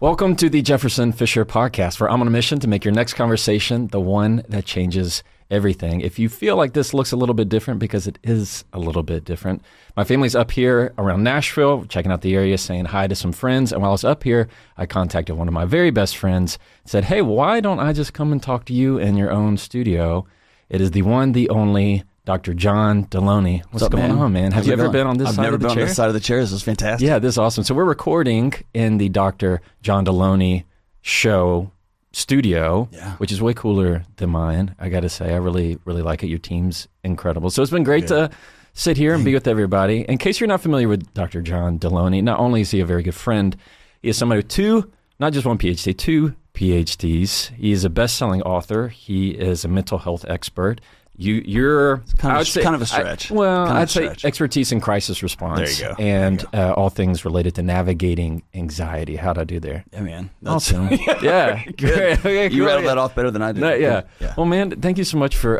Welcome to the Jefferson Fisher podcast, where I'm on a mission to make your next conversation the one that changes everything. If you feel like this looks a little bit different, because it is a little bit different, my family's up here around Nashville, checking out the area, saying hi to some friends. And while I was up here, I contacted one of my very best friends, said, hey, why don't I just come and talk to you in your own studio? It is the one, the only Dr. John Deloney. What's up, going on, man? Have you ever been on this side of the chair? I've never been on this side of the chair. This is fantastic. Yeah, this is awesome. So we're recording in the Dr. John Deloney show studio, which is way cooler than mine. I got to say, I really, really like it. Your team's incredible. So it's been great to sit here and be with everybody. In case you're not familiar with Dr. John Deloney, not only is he a very good friend, he is somebody with not just one PhD, two PhDs. He is a best-selling author. He is a mental health expert. You're kind of a stretch. I'd say expertise in crisis response. There you go. And all things related to nagading anxiety. How'd I do there? Yeah, man. That's awesome. Yeah. Great. Okay, you rattled that off better than I did. Yeah. Well, man, thank you so much for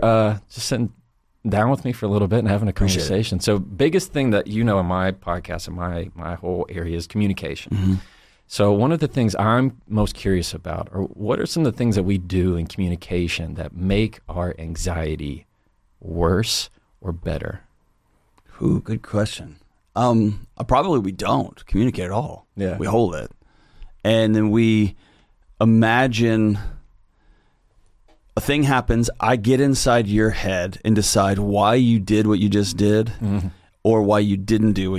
just sitting down with me for a little bit and having a conversation. So biggest thing that in my podcast and my whole area is communication. Mm-hmm. So one of the things I'm most curious about are what are some of the things that we do in communication that make our anxiety worse or better? Ooh, good question. Probably we don't communicate at all. Yeah. We hold it. And then we imagine a thing happens, I get inside your head and decide why you did what you just did, or why you didn't do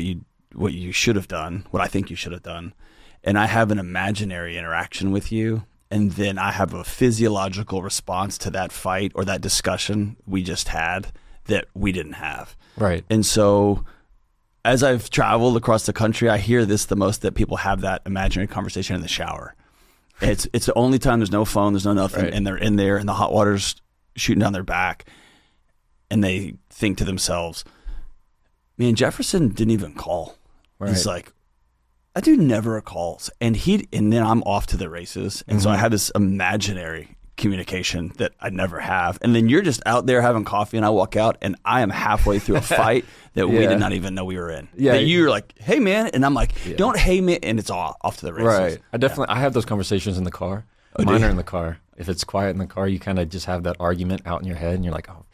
what you should have done, what I think you should have done. And I have an imaginary interaction with you, and then I have a physiological response to that fight or that discussion we just had that we didn't have. Right. And so as I've traveled across the country, I hear this the most, that people have that imaginary conversation in the shower. It's the only time there's no phone, there's no nothing, and they're in there and the hot water's shooting down their back, and they think to themselves, man, Jefferson didn't even call. Right. He's like, that dude never calls. And then I'm off to the races. And so I have this imaginary communication that I never have. And then you're just out there having coffee, and I walk out and I am halfway through a fight that we did not even know we were in. Yeah. That you're like, hey man. And I'm like, don't hey man. And it's off to the races. Right. I have those conversations in the car. Mine are in the car. If it's quiet in the car, you kind of just have that argument out in your head and you're like, oh.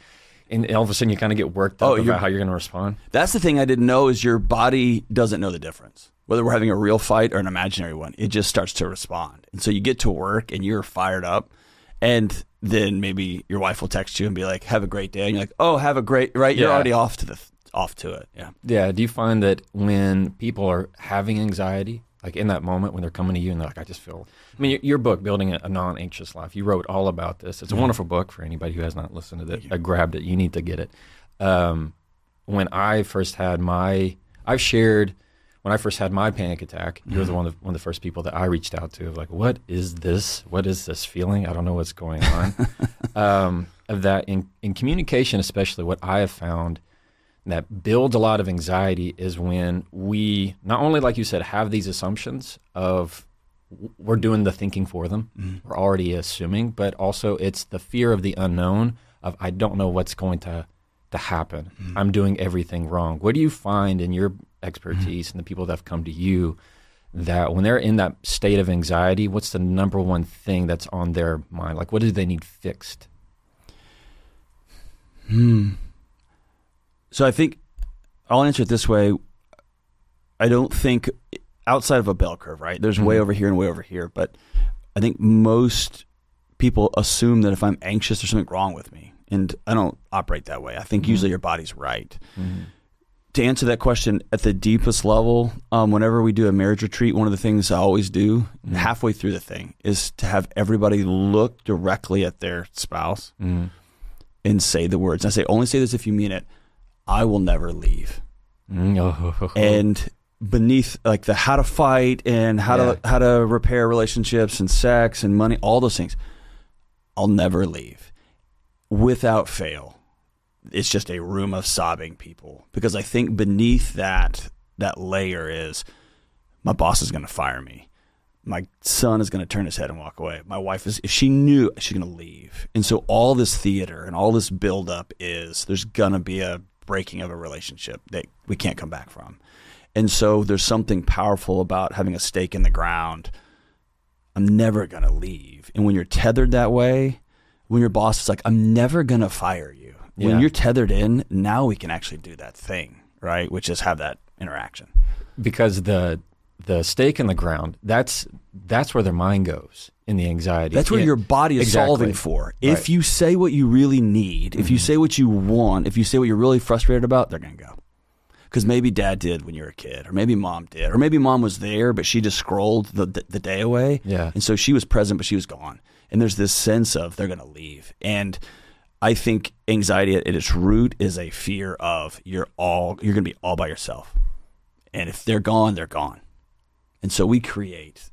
And all of a sudden you kind of get worked up about how you're going to respond. That's the thing I didn't know, is your body doesn't know the difference. Whether we're having a real fight or an imaginary one, it just starts to respond. And so you get to work and you're fired up, and then maybe your wife will text you and be like, have a great day. And you're like, oh, have a great, right? You're already off to it. Yeah. Yeah. Do you find that when people are having anxiety, like in that moment when they're coming to you and they're like, your book, Building a Non-Anxious Life, you wrote all about this. It's a wonderful book for anybody who has not listened to it. I grabbed it. You need to get it. When I first had When I first had my panic attack, you were one of the first people that I reached out to. Like, what is this? What is this feeling? I don't know what's going on. Of that in communication, especially, what I have found that builds a lot of anxiety is when we not only, like you said, have these assumptions of we're doing the thinking for them, we're already assuming, but also it's the fear of the unknown of I don't know what's going to happen. I'm doing everything wrong. What do you find in your expertise and the people that have come to you that when they're in that state of anxiety, what's the number one thing that's on their mind? Like, what do they need fixed? So I think I'll answer it this way. I don't think outside of a bell curve, right? There's way over here and way over here, but I think most people assume that if I'm anxious, there's something wrong with me. And I don't operate that way. I think usually your body's right. To answer that question at the deepest level, whenever we do a marriage retreat, one of the things I always do halfway through the thing is to have everybody look directly at their spouse and say the words. And I say, only say this if you mean it. I will never leave. And beneath like the how to fight and how to repair relationships and sex and money, all those things, I'll never leave. Without fail, it's just a room of sobbing people, because I think beneath that layer is my boss is going to fire me. My son is going to turn his head and walk away. My wife is, if she knew, she's going to leave. And so all this theater and all this buildup is there's going to be a breaking of a relationship that we can't come back from. And so there's something powerful about having a stake in the ground I'm never going to leave. And when you're tethered that way, when your boss is like, I'm never going to fire you. When you're tethered in, now we can actually do that thing, right? Which is have that interaction. Because the stake in the ground, that's where their mind goes in the anxiety. That's where your body is solving for. If you say what you really need, if you say what you want, if you say what you're really frustrated about, they're going to go. Because maybe dad did when you were a kid, or maybe mom did, or maybe mom was there, but she just scrolled the day away. Yeah. And so she was present, but she was gone. And there's this sense of they're going to leave. And I think anxiety at its root is a fear of you're going to be all by yourself. And if they're gone, they're gone. And so we create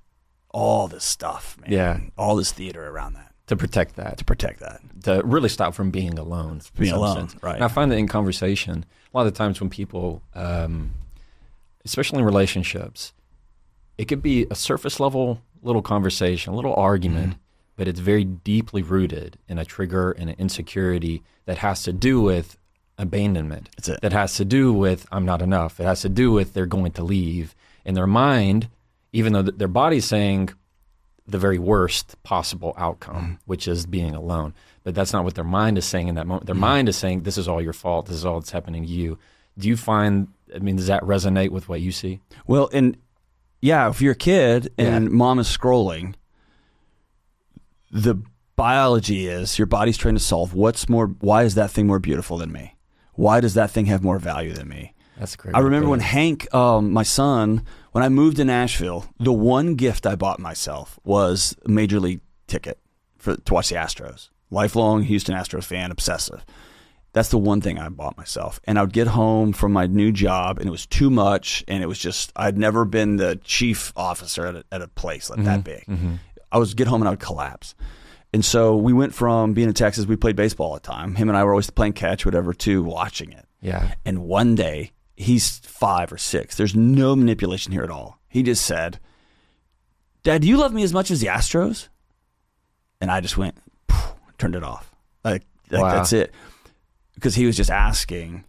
all this stuff, man. Yeah. All this theater around that. To protect that. To really stop from being alone. Being alone, right. And I find that in conversation, a lot of the times when people, especially in relationships, it could be a surface level little conversation, a little argument, but it's very deeply rooted in a trigger and an insecurity that has to do with abandonment. That's it. That has to do with I'm not enough. It has to do with they're going to leave. In their mind, even though their body's saying the very worst possible outcome, which is being alone. But that's not what their mind is saying in that moment. Their mind is saying, this is all your fault. This is all that's happening to you. Do you find, does that resonate with what you see? Well, and yeah, if you're a kid and mom is scrolling, the biology is your body's trying to solve why is that thing more beautiful than me? Why does that thing have more value than me? That's great. I remember when Hank, my son, when I moved to Nashville, the one gift I bought myself was a major league ticket to watch the Astros. Lifelong Houston Astros fan, obsessive. That's the one thing I bought myself. And I would get home from my new job, and it was too much, and it was just, I'd never been the chief officer at a place like that big. I would get home and I would collapse. And so we went from being in Texas, we played baseball all the time. Him and I were always playing catch, whatever, to watching it. Yeah. And one day, he's 5 or 6. There's no manipulation here at all. He just said, Dad, do you love me as much as the Astros? And I just went, turned it off. Like Wow. That's it. Because he was just asking,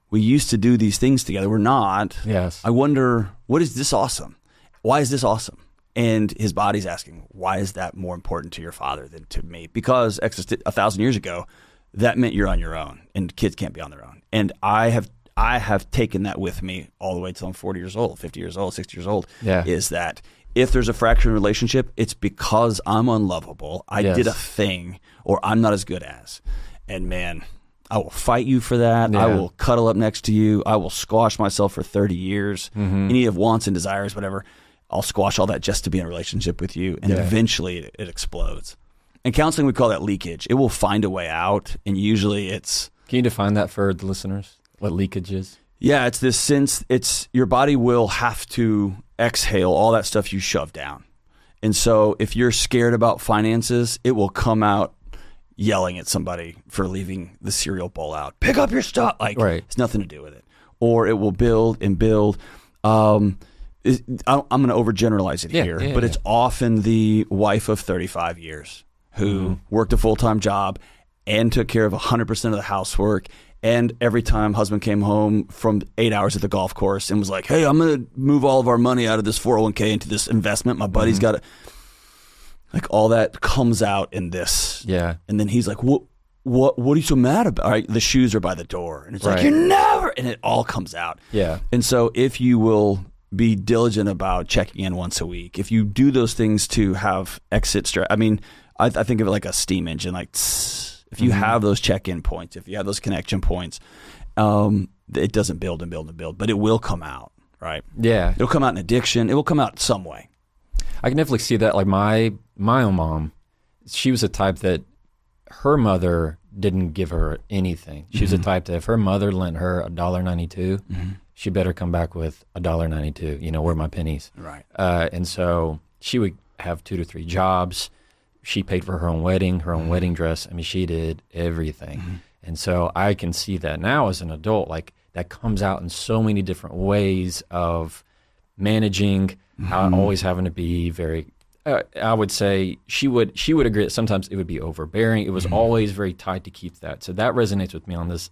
we used to do these things together. We're not. Yes. I wonder, what is this awesome? Why is this awesome? And his body's asking, why is that more important to your father than to me? Because 1,000 years ago, that meant you're on your own, and kids can't be on their own. And I have taken that with me all the way till I'm 40 years old, 50 years old, 60 years old, is that if there's a fractured relationship, it's because I'm unlovable. I did a thing, or I'm not as good as. And man, I will fight you for that. Yeah. I will cuddle up next to you. I will squash myself for 30 years. Any of wants and desires, whatever. I'll squash all that just to be in a relationship with you. And eventually it explodes. In counseling, we call that leakage. It will find a way out. And usually it's... Can you define that for the listeners? What leakage is? Yeah, it's this sense, your body will have to exhale all that stuff you shove down. And so if you're scared about finances, it will come out yelling at somebody for leaving the cereal bowl out. Pick up your stuff. It's nothing to do with it. Or it will build and build. I'm going to overgeneralize it here, but it's often the wife of 35 years who worked a full-time job and took care of 100% of the housework. And every time husband came home from 8 hours at the golf course and was like, hey, I'm going to move all of our money out of this 401k into this investment. My buddy's got it. Like all that comes out in this. Yeah. And then he's like, what are you so mad about? All right, the shoes are by the door. And it's like, you're never, and it all comes out. Yeah. And so if you will be diligent about checking in once a week, if you do those things to have exit stress, I think of it like a steam engine, like if you have those check-in points, if you have those connection points, it doesn't build and build and build, but it will come out, right? Yeah. It'll come out in addiction. It will come out some way. I can definitely see that. Like my own mom, she was a type that her mother didn't give her anything. She was a type that if her mother lent her $1.92, she better come back with $1.92. Where are my pennies? Right. And so she would have 2 to 3 jobs. She paid for her own wedding dress. She did everything. And so I can see that now as an adult, like that comes out in so many different ways of managing, always having to be very, I would say she would agree that sometimes it would be overbearing. It was always very tight to keep that. So that resonates with me on this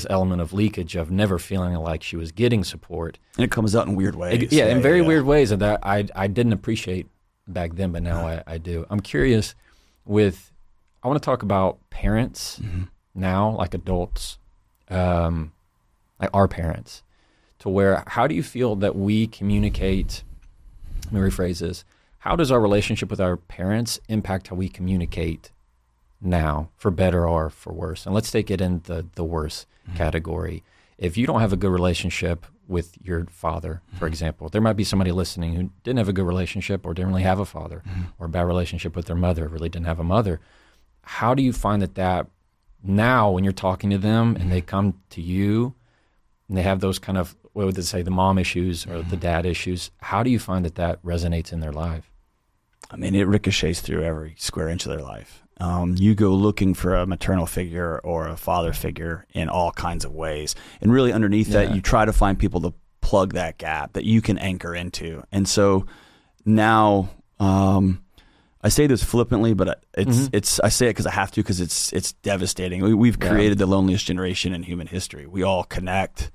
element of leakage, of never feeling like she was getting support. And it comes out in weird ways. In very weird ways, and that I didn't appreciate back then, but now I do. I'm curious I want to talk about parents now, like adults, like our parents, to where, how do you feel that we communicate? Let me rephrase this. How does our relationship with our parents impact how we communicate now, for better or for worse? And let's take it in the worse category. If you don't have a good relationship with your father, for example, there might be somebody listening who didn't have a good relationship or didn't really have a father, or a bad relationship with their mother, really didn't have a mother. How do you find that now when you're talking to them and they come to you and they have those kind of, what would they say, the mom issues or the dad issues, how do you find that resonates in their life? I mean, it ricochets through every square inch of their life. You go looking for a maternal figure or a father figure in all kinds of ways. And really underneath that, you try to find people to plug that gap that you can anchor into. And so now, I say this flippantly, but I say it because I have to, because it's devastating. We've created the loneliest generation in human history. We all connect,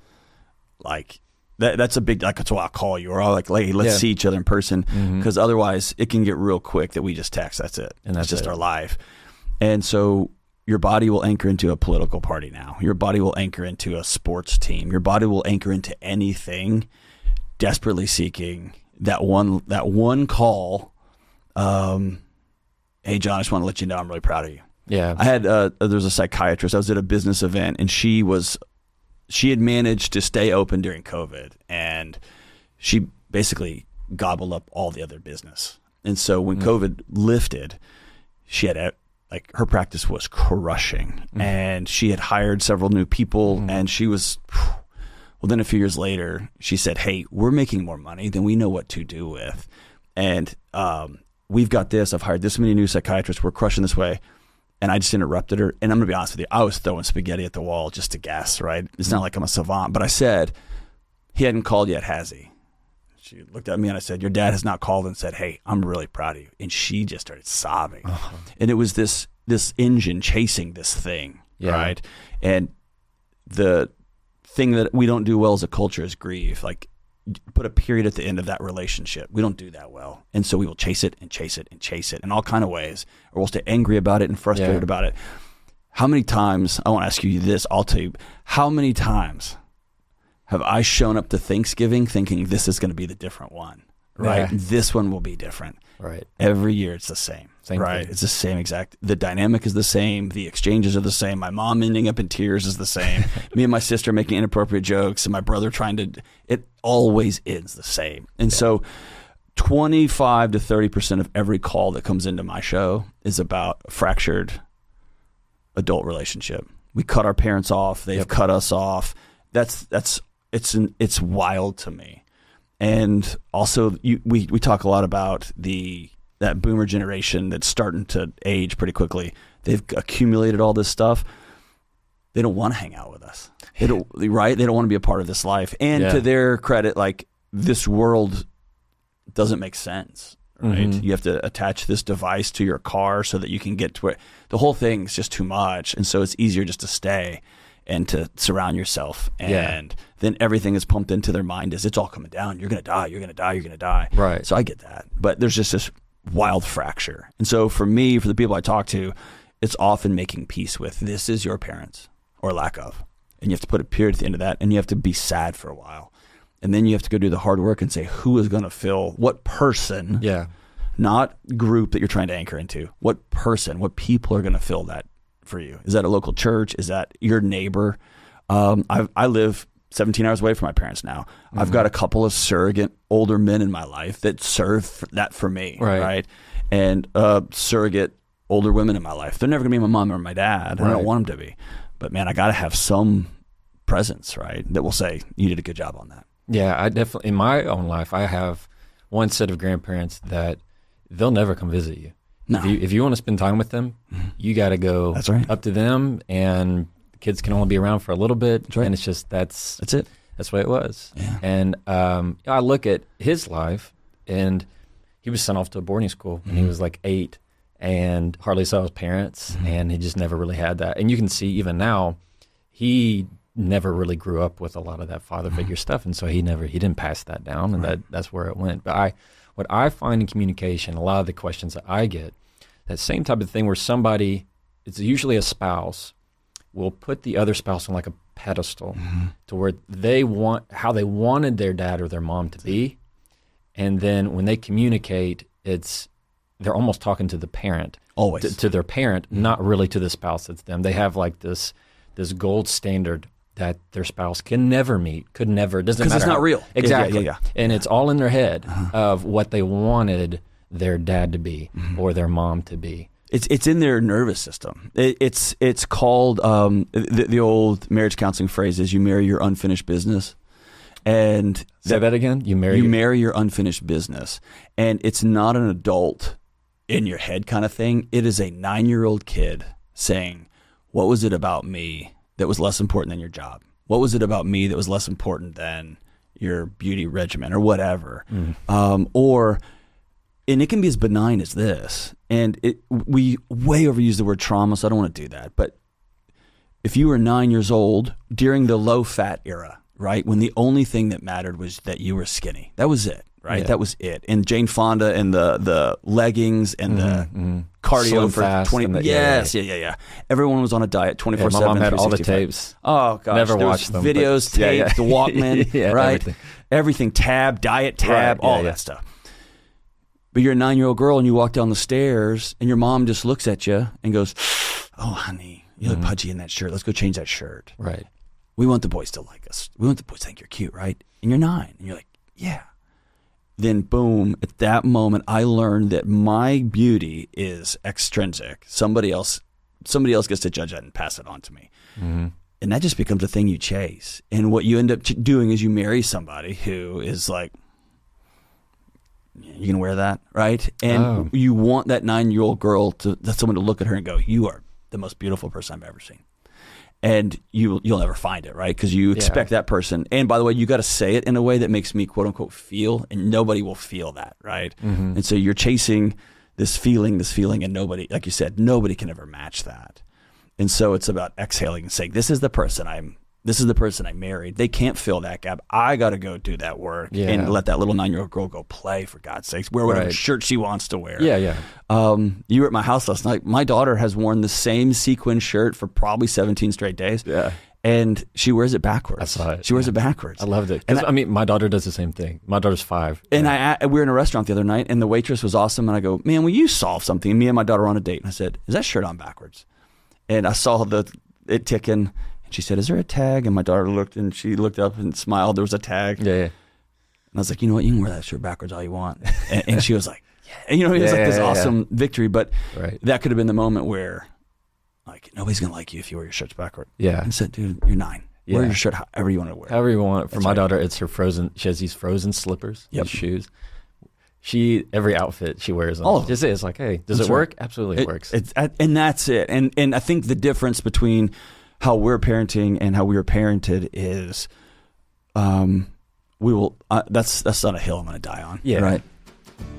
like that's a big, like, that's why I call you, or I'll like, hey, let's see each other in person, because otherwise it can get real quick that we just text. That's it, and that's just our life. And so your body will anchor into a political party now. Your body will anchor into a sports team. Your body will anchor into anything, desperately seeking that one call. Hey John, I just want to let you know I'm really proud of you. Yeah. I had there's a psychiatrist. I was at a business event, and she had managed to stay open during COVID, and she basically gobbled up all the other business. And so when COVID lifted, she had like, her practice was crushing, and she had hired several new people, and she was, well, then a few years later, she said, hey, we're making more money than we know what to do with. And, we've got this, I've hired this many new psychiatrists, we're crushing this way. And I just interrupted her. And I'm going to be honest with you, I was throwing spaghetti at the wall just to guess, right? It's not like I'm a savant. But I said, he hadn't called yet, has he? She looked at me and I said, your dad has not called and said, hey, I'm really proud of you. And she just started sobbing. And it was this engine chasing this thing, right? And the thing that we don't do well as a culture is grieve. Like, put a period at the end of that relationship. We don't do that well. And so we will chase it and chase it and chase it in all kind of ways, or we'll stay angry about it and frustrated about it. How many times, I won't ask you this, I'll tell you, how many times have I shown up to Thanksgiving thinking this is going to be the different one, right? This one will be different. Right. Every year it's the same, right? Thing. It's the same exact, the dynamic is the same, the exchanges are the same, my mom ending up in tears is the same, me and my sister making inappropriate jokes, and my brother it always ends the same. And so 25 to 30% of every call that comes into my show is about a fractured adult relationship. We cut our parents off, they've cut us off. It's wild to me. And also, we talk a lot about that boomer generation that's starting to age pretty quickly. They've accumulated all this stuff. They don't want to hang out with us. They don't, right? They don't want to be a part of this life. And to their credit, like, this world doesn't make sense, right? You have to attach this device to your car so that you can get to where the whole thing's just too much. And so it's easier just to stay and to surround yourself. And then everything is pumped into their mind as it's all coming down. You're going to die. You're going to die. You're going to die. Right. So I get that. But there's just this wild fracture. And so for me, for the people I talk to, it's often making peace with, this is your parents, or lack of. And you have to put a period at the end of that, and you have to be sad for a while. And then you have to go do the hard work and say, who is going to fill, what person, not group that you're trying to anchor into, what person, what people are going to fill that for you? Is that a local church? Is that your neighbor? I live 17 hours away from my parents now. I've got a couple of surrogate older men in my life that serve that for me, right? And surrogate older women in my life. They're never going to be my mom or my dad. I don't want them to be. But man, I got to have some presence, right, that will say, you did a good job on that. Yeah, I definitely, in my own life, I have one set of grandparents that they'll never come visit you. No. If you want to spend time with them, you got to go up to them, and the kids can only be around for a little bit. And it's just, that's it. That's the way it was. Yeah. And I look at his life, and he was sent off to a boarding school when he was like 8, and hardly saw his parents, and he just never really had that. And you can see even now, he never really grew up with a lot of that father figure stuff, and so he didn't pass that down, and that's where it went. But what I find in communication, a lot of the questions that I get, that same type of thing where somebody, it's usually a spouse, will put the other spouse on like a pedestal to where they want how they wanted their dad or their mom to be. And then when they communicate, they're almost talking to the parent. Always. To their parent, not really to the spouse. It's them. They have like this gold standard that their spouse can never meet, could never, doesn't matter. Because it's not real. Exactly. Yeah. And it's all in their head of what they wanted their dad to be or their mom to be. It's in their nervous system. It's called, the old marriage counseling phrase is you marry your unfinished business. And say that again? You marry your unfinished business. And it's not an adult in your head kind of thing. It is a 9-year-old kid saying, what was it about me that was less important than your job? What was it about me that was less important than your beauty regimen or whatever? And it can be as benign as this. And we way overuse the word trauma, so I don't want to do that. But if you were 9 years old during the low-fat era, right, when the only thing that mattered was that you were skinny, that was it, right? Yeah. That was it. And Jane Fonda and the leggings and the cardio for 20. Yeah. Everyone was on a diet 24/7. My mom had all the tapes. Oh gosh, never watched them. Videos, tapes, the Walkman, right? Everything, diet tab, all that stuff. But you're a 9-year-old girl and you walk down the stairs and your mom just looks at you and goes, "Oh, honey, you look pudgy in that shirt. Let's go change that shirt." Right. We want the boys to like us. We want the boys to think you're cute, right? And you're 9. And you're like, yeah. Then boom, at that moment, I learned that my beauty is extrinsic. Somebody else gets to judge that and pass it on to me. And that just becomes a thing you chase. And what you end up doing is you marry somebody who is like, you can wear that, right? And you want that 9-year-old girl someone to look at her and go, you are the most beautiful person I've ever seen. And you'll never find it, right? Because you expect that person. And by the way, you got to say it in a way that makes me quote unquote feel, and nobody will feel that, right? And so you're chasing this feeling, and nobody, like you said, nobody can ever match that. And so it's about exhaling and saying, this is the person I married. They can't fill that gap. I got to go do that work and let that little 9-year-old girl go play, for God's sakes. Wear whatever shirt she wants to wear. Yeah. You were at my house last night. My daughter has worn the same sequin shirt for probably 17 straight days. Yeah. And she wears it backwards. I saw it. She wears it backwards. I loved it. I mean, my daughter does the same thing. My daughter's 5. And we were in a restaurant the other night, and the waitress was awesome. And I go, man, will you solve something? Me and my daughter were on a date. And I said, is that shirt on backwards? And I saw it ticking. She said, is there a tag? And my daughter looked, and she looked up and smiled. There was a tag. Yeah. And I was like, you know what? You can wear that shirt backwards all you want. And she was like, yeah. And, it was like this awesome victory. But that could have been the moment where, like, nobody's going to like you if you wear your shirts backward. Yeah. And I said, dude, you're 9. Yeah. Wear your shirt however you want to wear it. However you want. For my daughter, it's her frozen. She has these frozen slippers and shoes. Every outfit she wears them. All of them. Just it's like, hey, does it work? Absolutely, it works. And that's it. And I think the difference between how we're parenting and how we were parented is, that's not a hill I'm going to die on. Yeah. Right.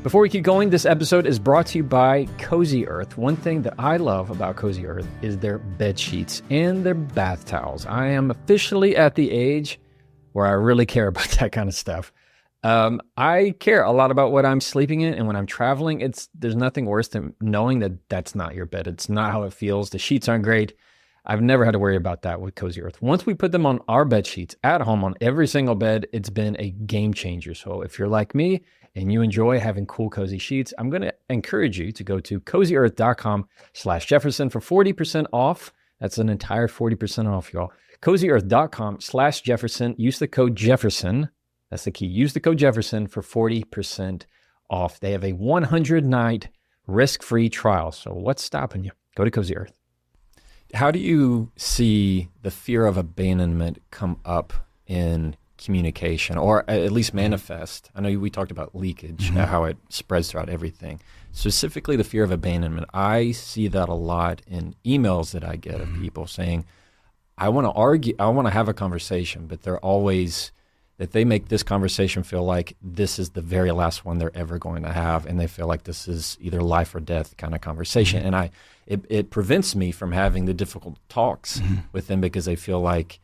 Before we keep going, this episode is brought to you by Cozy Earth. One thing that I love about Cozy Earth is their bed sheets and their bath towels. I am officially at the age where I really care about that kind of stuff. I care a lot about what I'm sleeping in, and when I'm traveling, there's nothing worse than knowing that that's not your bed. It's not how it feels. The sheets aren't great. I've never had to worry about that with Cozy Earth. Once we put them on our bed sheets at home on every single bed, it's been a game changer. So if you're like me and you enjoy having cool, cozy sheets, I'm going to encourage you to go to cozyearth.com/Jefferson for 40% off. That's an entire 40% off, y'all. cozyearth.com/Jefferson. Use the code Jefferson. That's the key. Use the code Jefferson for 40% off. They have a 100-night risk-free trial. So what's stopping you? Go to Cozy Earth. How do you see the fear of abandonment come up in communication, or at least manifest? I know we talked about leakage, how it spreads throughout everything. Specifically, the fear of abandonment. I see that a lot in emails that I get of people saying, I want to argue, I want to have a conversation, but they're always, that they make this conversation feel like this is the very last one they're ever going to have, and they feel like this is either life or death kind of conversation. And it prevents me from having the difficult talks with them, because they feel like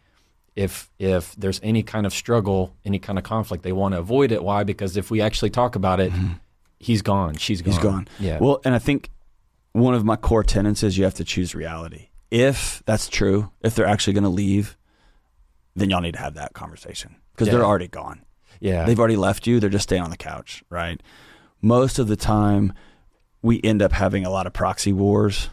if there's any kind of struggle, any kind of conflict, they want to avoid it. Why? Because if we actually talk about it, he's gone. She's gone. He's gone. Yeah. Well, and I think one of my core tenets is you have to choose reality. If that's true, if they're actually going to leave, then y'all need to have that conversation because they're already gone. Yeah. They've already left you. They're just staying on the couch, right? Most of the time, we end up having a lot of proxy wars.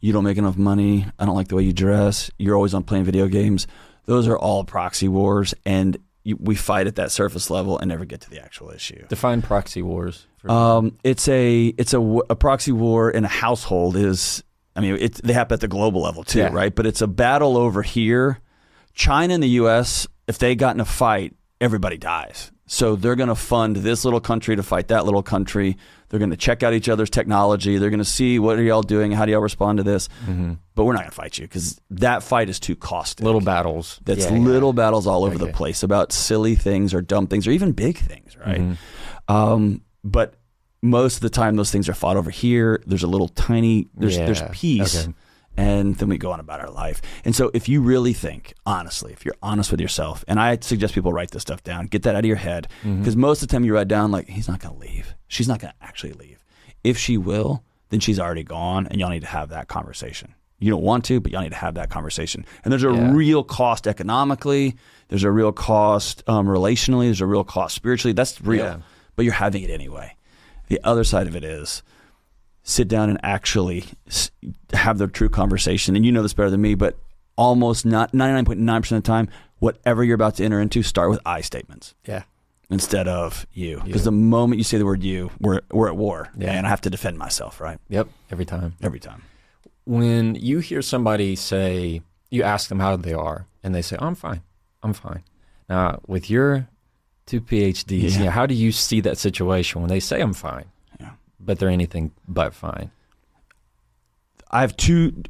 You don't make enough money. I don't like the way you dress. You're always on playing video games. Those are all proxy wars, and we fight at that surface level and never get to the actual issue. Define proxy wars. It's a proxy war in a household is, I mean, they happen at the global level too, right? But it's a battle over here. China and the U.S., if they got in a fight, everybody dies. So they're going to fund this little country to fight that little country. They're going to check out each other's technology. They're going to see, what are y'all doing? How do y'all respond to this? Mm-hmm. But we're not going to fight you because that fight is too costly. Little battles. That's little battles all over the place about silly things or dumb things or even big things, right? Mm-hmm. But most of the time, those things are fought over here. There's a little tiny, there's peace. Okay. And then we go on about our life. And so if you really think, honestly, if you're honest with yourself, and I suggest people write this stuff down, get that out of your head, because most of the time you write down, like, he's not going to leave. She's not going to actually leave. If she will, then she's already gone, and y'all need to have that conversation. You don't want to, but y'all need to have that conversation. And there's a real cost economically. There's a real cost relationally. There's a real cost spiritually. That's real. But you're having it anyway. The other side of it is, sit down and actually have the true conversation. And you know this better than me, but almost not 99.9% of the time, whatever you're about to enter into, start with I statements. Yeah. Instead of you. Because the moment you say the word you, we're at war. Yeah. And I have to defend myself, right? Yep. Every time. Every time. When you hear somebody say, you ask them how they are, and they say, oh, I'm fine. I'm fine. Now, with your 2 PhDs, how do you see that situation when they say I'm fine? But they're anything but fine. I have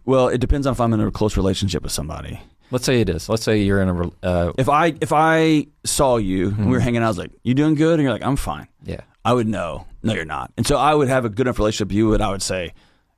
well, it depends on if I'm in a close relationship with somebody. Let's say it is. Let's say you're in a... If I saw you and we were hanging out, I was like, you doing good? And you're like, I'm fine. Yeah. I would know. No, you're not. And so I would have a good enough relationship with you and I would say,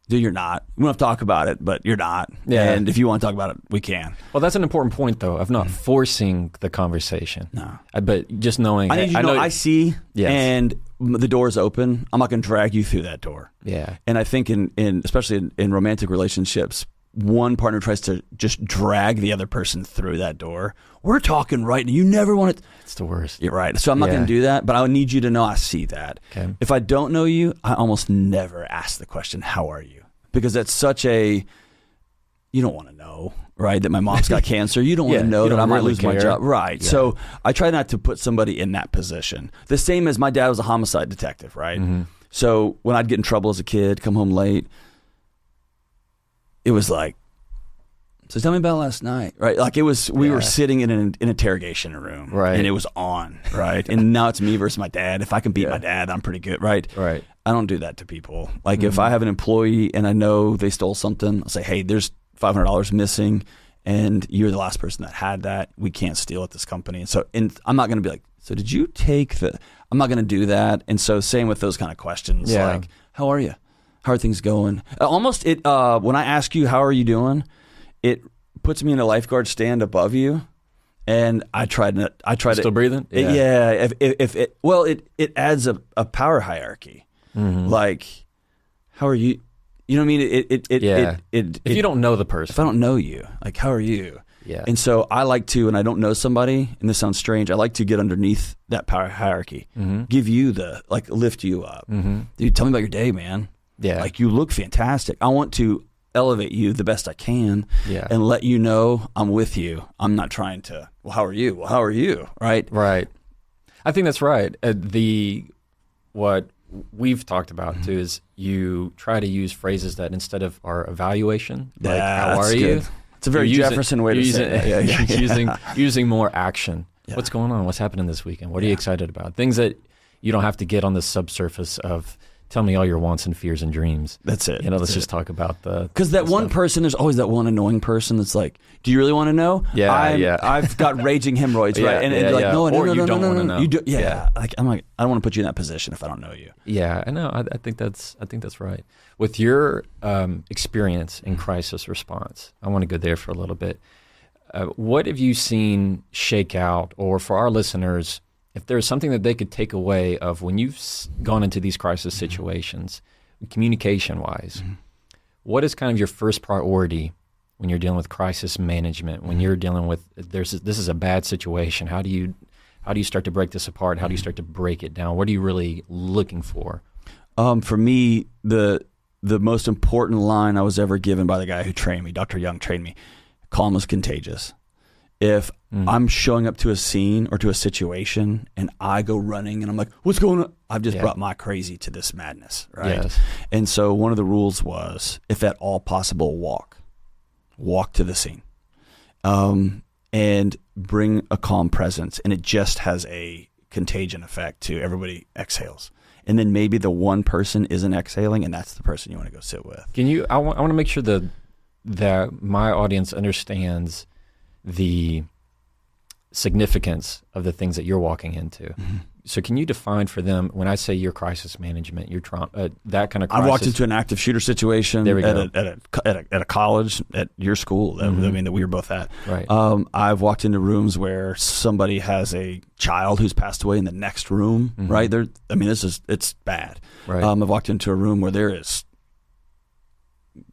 dude, you're not. We don't have to talk about it, but you're not. Yeah. And if you want to talk about it, we can. Well, that's an important point, though, of not forcing the conversation. No. But just knowing... I need you to know I see, and the door's open. I'm not going to drag you through that door. Yeah. And I think especially in romantic relationships, one partner tries to just drag the other person through that door. We're talking right now. You never want to... It's the worst. You're right. So I'm not going to do that, but I need you to know I see that. Okay. If I don't know you, I almost never ask the question, how are you? Because that's such you don't want to know, right? That my mom's got cancer. You don't want to know that I might lose my job. Right. Yeah. So I try not to put somebody in that position. The same as my dad was a homicide detective, right? Mm-hmm. So when I'd get in trouble as a kid, come home late, it was like, so tell me about last night, right? Like it was, we were sitting in an interrogation room, right? And it was on, right? And now it's me versus my dad. If I can beat my dad, I'm pretty good, right? Right. I don't do that to people. Like if I have an employee and I know they stole something, I'll say, hey, there's $500 missing and you're the last person that had that. We can't steal at this company. And I'm not going to be like, so did you take I'm not going to do that. And so same with those kind of questions, like, how are you? How are things going? When I ask you, how are you doing? It puts me in a lifeguard stand above you. And I try to still breathing. It adds a power hierarchy. Mm-hmm. Like, how are you? You know what I mean? If you don't know the person, if I don't know you, like, how are you? Yeah. And so I like to, and I don't know somebody, and this sounds strange, I like to get underneath that power hierarchy, give you lift you up. Mm-hmm. Dude, tell me about your day, man. Yeah. Like, you look fantastic. I want to elevate you the best I can and let you know I'm with you. I'm not trying to, well, how are you? Well, how are you? Right? Right. I think that's right. What we've talked about too is you try to use phrases that instead of our evaluation, like how are you? It's a very Jefferson way to say it. Using more action. Yeah. What's going on? What's happening this weekend? What are you excited about? Things that you don't have to get on the subsurface of tell me all your wants and fears and dreams. That's it. Let's just talk about because that one person, there's always that one annoying person that's like, do you really want to know? I've got raging hemorrhoids, right? And you're like, no, you don't want to know. You do, Like I'm like, I don't want to put you in that position if I don't know you. Yeah, I know. I think that's right. With your experience in crisis response, I want to go there for a little bit. What have you seen shake out, or for our listeners, if there's something that they could take away of when you've gone into these crisis situations, communication-wise, what is kind of your first priority when you're dealing with crisis management, when you're dealing with this is a bad situation? How do you start to break this apart? How do you start to break it down? What are you really looking for? For me, the most important line I was ever given by the guy who trained me, Dr. Young trained me, calm is contagious. If I'm showing up to a scene or to a situation and I go running and I'm like, what's going on? I've just brought my crazy to this madness, right? Yes. And so one of the rules was, if at all possible, walk to the scene, and bring a calm presence. And it just has a contagion effect to everybody exhales. And then maybe the one person isn't exhaling, and that's the person you want to go sit with. I want to make sure that my audience understands the significance of the things that you're walking into. So can you define for them, when I say your crisis management, your trauma, that kind of crisis? I walked into an active shooter situation at a college, at your school, that we were both at. Right. I've walked into rooms where somebody has a child who's passed away in the next room, right? It's bad. Right. I've walked into a room where there is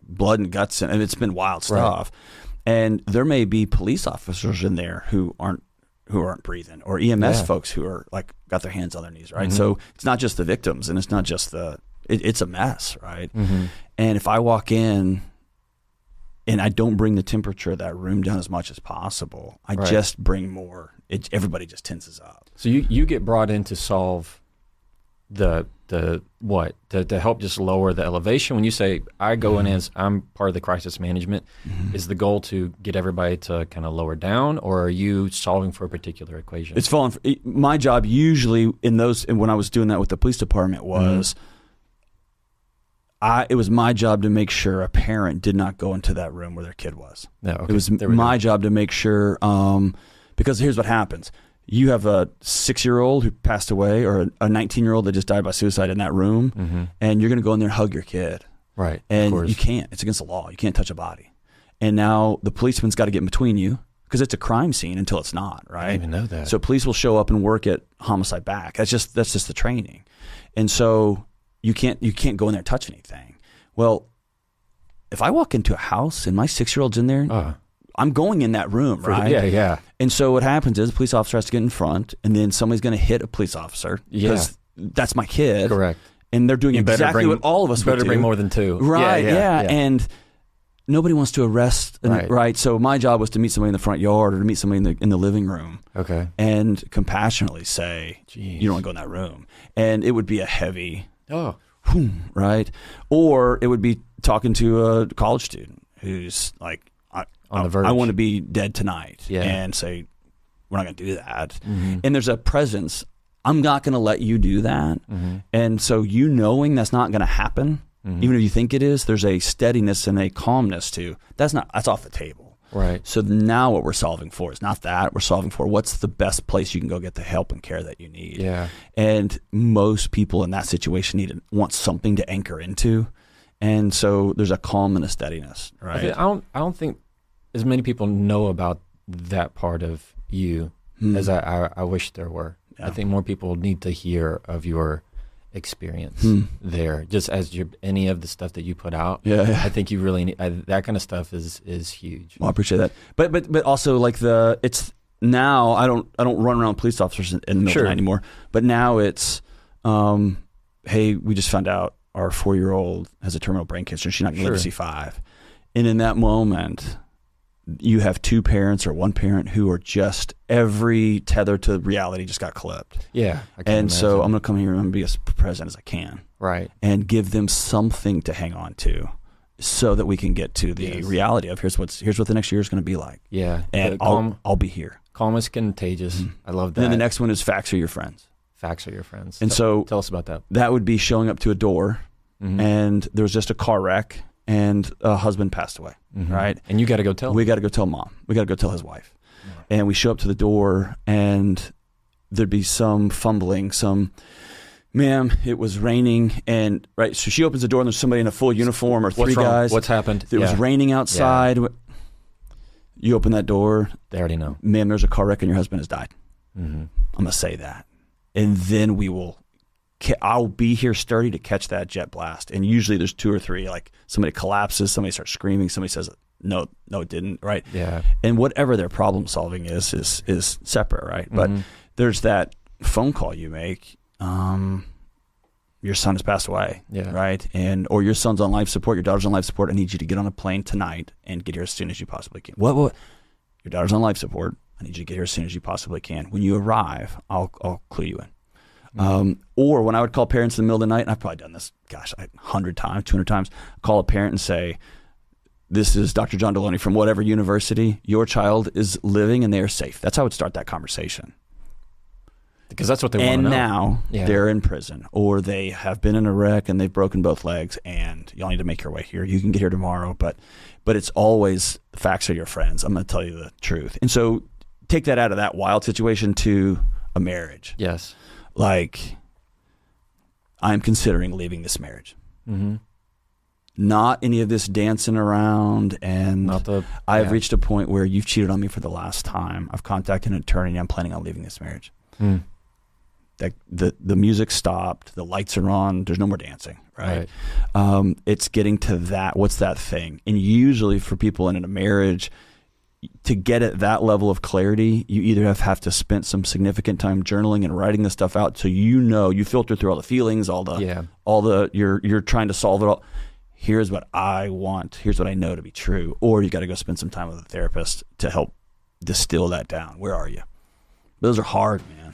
blood and guts, and it's been wild stuff. Right. And there may be police officers in there who aren't breathing, or EMS folks who are like got their hands on their knees, right? So it's not just the victims, and it's not just it's a mess, right? And if I walk in and I don't bring the temperature of that room down as much as possible, I just bring more. Everybody just tenses up. So you get brought in to solve the what? To help just lower the elevation. When you say I go in as I'm part of the crisis management, is the goal to get everybody to kind of lower down, or are you solving for a particular equation? It's my job usually and when I was doing that with the police department was it was my job to make sure a parent did not go into that room where their kid was. Yeah, okay. It was my job to make sure, because here's what happens. You have a 6-year-old who passed away, or a 19-year-old that just died by suicide in that room, and you're going to go in there and hug your kid. Right. And you can't. It's against the law. You can't touch a body. And now the policeman's got to get in between you, because it's a crime scene until it's not, right? I didn't even know that. So police will show up and work at homicide back. That's just the training. And so you can't go in there and touch anything. Well, if I walk into a house and my 6-year-old's in there, I'm going in that room, right? Yeah. And so what happens is a police officer has to get in front, and then somebody's going to hit a police officer because that's my kid. Correct. And they're doing exactly what all of us would do. Better bring more than two. Right, yeah. And nobody wants to arrest, right? So my job was to meet somebody in the front yard or to meet somebody in the living room. Okay. And compassionately say, you don't want to go in that room. And it would be a heavy, right? Or it would be talking to a college student who's like, on the verge. I want to be dead tonight, Yeah. and say, we're not going to do that. And there's a presence. I'm not going to let you do that. And so knowing that's not going to happen, even if you think it is, there's a steadiness and a calmness to, that's off the table. Right. So now what we're solving for is not that. We're solving for what's the best place you can go get the help and care that you need. Yeah. And most people in that situation want something to anchor into. And so there's a calm and a steadiness, right? I don't think as many people know about that part of you as I wish there were. Yeah. I think more people need to hear of your experience there, just as any of the stuff that you put out. Yeah. I think you really need that kind of stuff is huge. Well, I appreciate that. But also like it's now I don't run around police officers in the middle of the night anymore. But now it's hey, we just found out our 4-year-old has a terminal brain cancer. She's not going to live to see 5. And in that moment, you have 2 parents or 1 parent who are just every tether to reality just got clipped. Yeah. And so I'm going to come here and be as present as I can. Right. And give them something to hang on to so that we can get to the reality of here's what the next year is going to be like. Yeah. And I'll be here. Calm is contagious. I love that. And then the next one is facts are your friends. Facts are your friends. And so tell us about that. That would be showing up to a door and there was just a car wreck and a husband passed away, right? And you got to go tell him. We got to go tell mom. We got to go tell his wife. And we show up to the door and there'd be some fumbling, ma'am, it was raining. And right, so she opens the door and there's somebody in a full uniform or 3 guys. What's happened? It was raining outside. Yeah. You open that door. They already know. Ma'am, there's a car wreck and your husband has died. I'm going to say that. and then I'll be here sturdy to catch that jet blast. And usually there's 2 or 3, like somebody collapses, somebody starts screaming, somebody says, no, it didn't, right? Yeah. And whatever their problem solving is separate, right? But there's that phone call you make, your son has passed away, right? Or your son's on life support, your daughter's on life support. I need you to get on a plane tonight and get here as soon as you possibly can. What? Your daughter's on life support. I need you to get here as soon as you possibly can. When you arrive, I'll clue you in. Or when I would call parents in the middle of the night, and I've probably done this, 100 times, 200 times, call a parent and say, this is Dr. John Deloney from whatever university. Your child is living and they are safe. That's how I would start that conversation. Because that's what they want to know. And now they're in prison, or they have been in a wreck and they've broken both legs, and y'all need to make your way here. You can get here tomorrow, but it's always facts are your friends. I'm going to tell you the truth. And so take that out of that wild situation to a marriage. Yes. Like, I'm considering leaving this marriage. Mm-hmm. Not any of this dancing around, and I've reached a point where you've cheated on me for the last time. I've contacted an attorney, and I'm planning on leaving this marriage. The music stopped, the lights are on, there's no more dancing, right? It's getting to that, what's that thing? And usually for people in a marriage, to get at that level of clarity, you either have to spend some significant time journaling and writing this stuff out, so you filter through all the feelings, you're trying to solve it all. Here's what I want, here's what I know to be true. Or you got to go spend some time with a therapist to help distill that down. Where are you? Those are hard, man.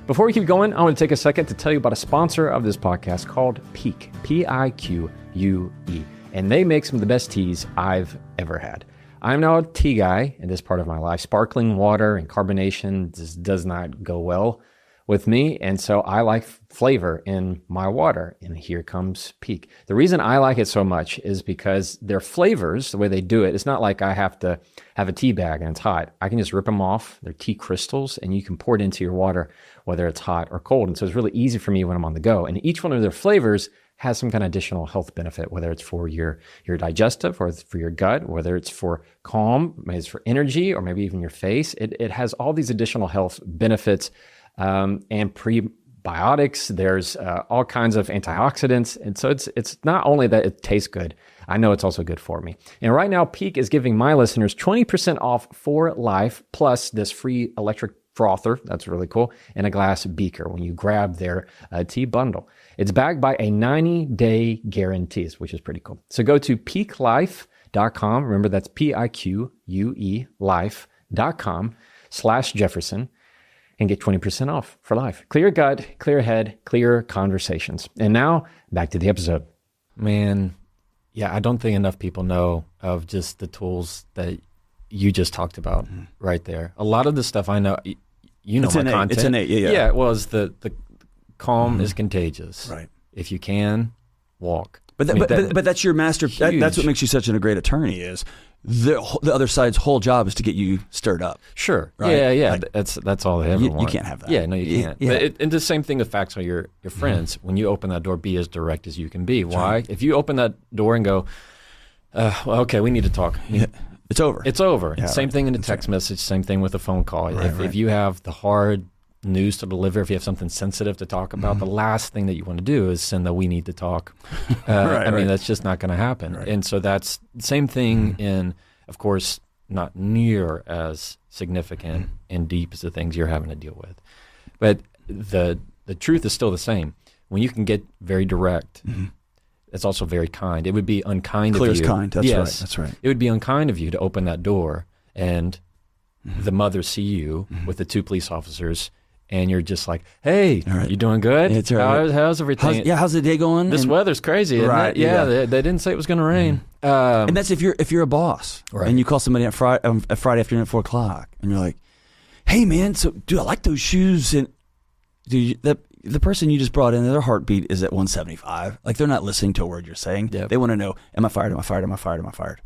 Before we keep going, I want to take a second to tell you about a sponsor of this podcast called Pique, P-I-Q-U-E. And they make some of the best teas I've ever had. I'm now a tea guy in this part of my life. Sparkling water and carbonation just does not go well with me. And so I like flavor in my water. And here comes Pique. The reason I like it so much is because their flavors, the way they do it, it's not like I have to have a tea bag and it's hot. I can just rip them off. They're tea crystals and you can pour it into your water, whether it's hot or cold. And so it's really easy for me when I'm on the go. And each one of their flavors has some kind of additional health benefit, whether it's for your digestive or it's for your gut, whether it's for calm, maybe it's for energy, or maybe even your face. It has all these additional health benefits and prebiotics. There's all kinds of antioxidants. And so it's not only that it tastes good, I know it's also good for me. And right now, Pique is giving my listeners 20% off for life, plus this free electric frother, that's really cool, and a glass beaker when you grab their tea bundle. It's backed by a 90-day guarantee, which is pretty cool. So go to piquelife.com. Remember, that's P-I-Q-U-E life.com/Jefferson and get 20% off for life. Clear gut, clear head, clear conversations. And now back to the episode. Man, yeah, I don't think enough people know of just the tools that you just talked about right there. A lot of the stuff I know, you know, it's my innate. content. It's innate, yeah. Yeah, well, it's the calm is contagious. Right. If you can, walk. But that's your master. That's what makes you such a great attorney. Is the other side's whole job is to get you stirred up. Sure. Right? Yeah. Like, that's all they ever want. You can't have that. Yeah, no, you can't. Yeah. And the same thing with facts on your friends. When you open that door, be as direct as you can be. Why? Right. If you open that door and go, well, okay, we need to talk. It's over. It's over. Yeah, same thing in a text message. Same thing with a phone call. If you have the hard news to deliver, if you have something sensitive to talk about, the last thing that you want to do is send the "we need to talk." I mean, that's just not going to happen. Right. And so that's the same thing in, of course, not near as significant and deep as the things you're having to deal with. But the truth is still the same. When you can get very direct, it's also very kind. It would be unkind Clear of you. as kind. That's right. That's right. It would be unkind of you to open that door and the mother see you with the 2 police officers, and you're just like, "Hey, you doing good? It's right. How's everything? How's the day going? This weather's crazy, isn't it? Yeah, they didn't say it was going to rain." And that's if you're a boss, and you call somebody at Friday afternoon at 4:00, and you're like, "Hey, man, so dude, I like those shoes." And dude, the person you just brought in, their heartbeat is at 175. Like, they're not listening to a word you're saying. Yep. They want to know, am I fired? Am I fired? Am I fired? Am I fired?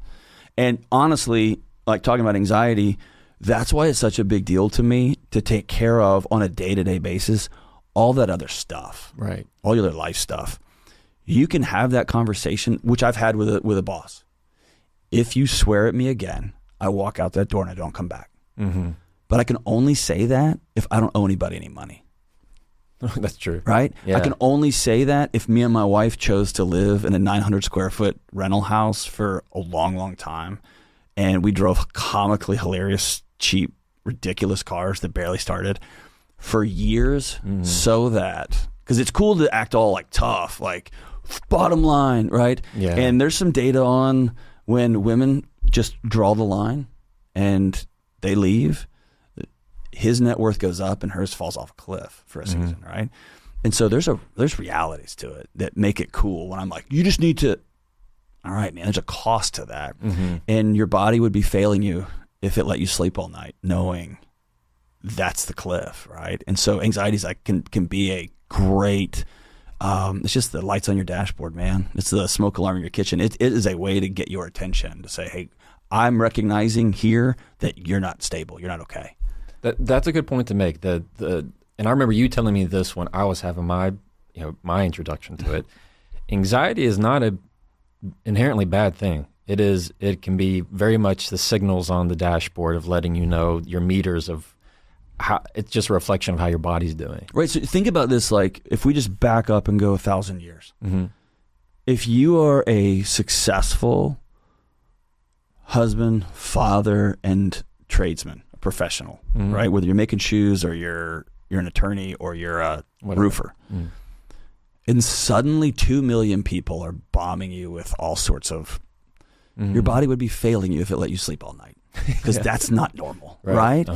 And honestly, like, talking about anxiety, that's why it's such a big deal to me to take care of on a day-to-day basis all that other stuff. Right. All your other life stuff. You can have that conversation, which I've had with a boss. If you swear at me again, I walk out that door and I don't come back. But I can only say that if I don't owe anybody any money. That's true. Right? Yeah. I can only say that if me and my wife chose to live in a 900 square foot rental house for a long, long time, and we drove comically hilarious, cheap, ridiculous cars that barely started for years, so that, because it's cool to act all like tough, like bottom line, right? Yeah. And there's some data on when women just draw the line and they leave, his net worth goes up and hers falls off a cliff for a season, right? And so there's realities to it that make it cool when I'm like, you just need to, all right, man, there's a cost to that. And your body would be failing you if it let you sleep all night knowing that's the cliff, right? And so anxiety is like can be a great, it's just the lights on your dashboard, man. It's the smoke alarm in your kitchen. It is a way to get your attention, to say, hey, I'm recognizing here that you're not stable. You're not okay. That's a good point to make. And I remember you telling me this when I was having my introduction to it. Anxiety is not a inherently bad thing. It can be very much the signals on the dashboard of letting you know your meters of how, it's just a reflection of how your body's doing. Right. So think about this, like if we just back up and go 1,000 years, if you are a successful husband, father, and tradesman, a professional, right? Whether you're making shoes or you're an attorney or you're a roofer. And suddenly 2 million people are bombing you with all sorts of, your body would be failing you if it let you sleep all night, because that's not normal, right?